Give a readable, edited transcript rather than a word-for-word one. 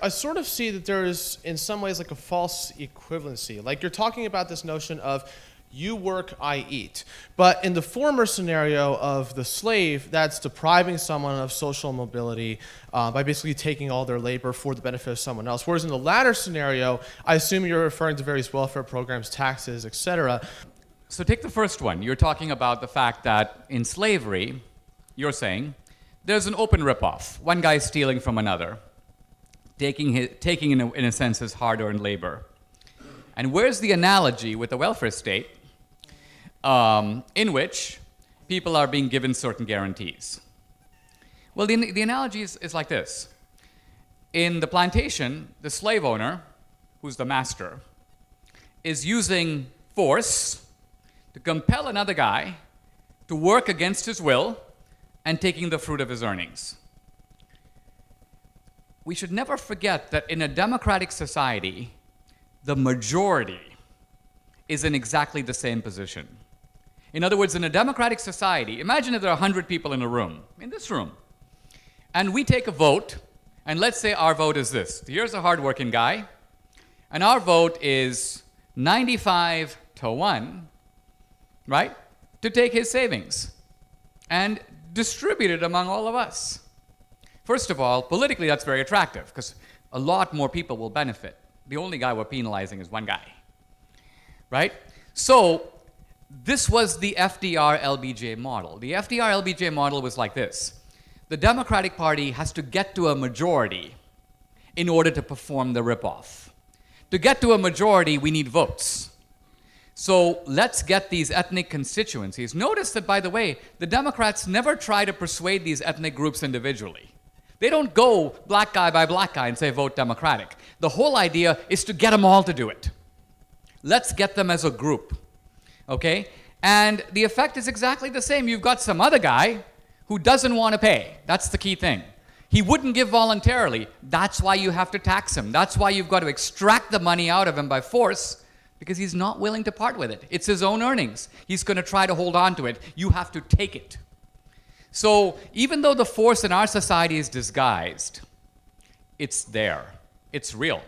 I sort of see that there is, in some ways, like a false equivalency. Like you're talking about this notion of you work, I eat. But in the former scenario of the slave, that's depriving someone of social mobility by basically taking all their labor for the benefit of someone else. Whereas in the latter scenario, I assume you're referring to various welfare programs, taxes, etc. So take the first one. You're talking about the fact that in slavery, you're saying, there's an open ripoff. One guy's stealing from another, taking in a sense his hard-earned labor. And where's the analogy with the welfare state in which people are being given certain guarantees? Well, the analogy is like this. In the plantation, the slave owner, who's the master, is using force to compel another guy to work against his will and taking the fruit of his earnings. We should never forget that in a democratic society, the majority is in exactly the same position. In other words, in a democratic society, imagine if there are 100 people in a room, in this room, and we take a vote, and let's say our vote is this. Here's a hardworking guy, and our vote is 95 to 1, right, to take his savings and distribute it among all of us. First of all, politically that's very attractive because a lot more people will benefit. The only guy we're penalizing is one guy, right? So this was the FDR-LBJ model. The FDR-LBJ model was like this. The Democratic Party has to get to a majority in order to perform the ripoff. To get to a majority, we need votes. So let's get these ethnic constituencies. Notice that, by the way, the Democrats never try to persuade these ethnic groups individually. They don't go black guy by black guy and say vote Democratic. The whole idea is to get them all to do it. Let's get them as a group, okay? And the effect is exactly the same. You've got some other guy who doesn't want to pay. That's the key thing. He wouldn't give voluntarily. That's why you have to tax him. That's why you've got to extract the money out of him by force, because he's not willing to part with it. It's his own earnings. He's going to try to hold on to it. You have to take it. So even though the force in our society is disguised, it's there. It's real.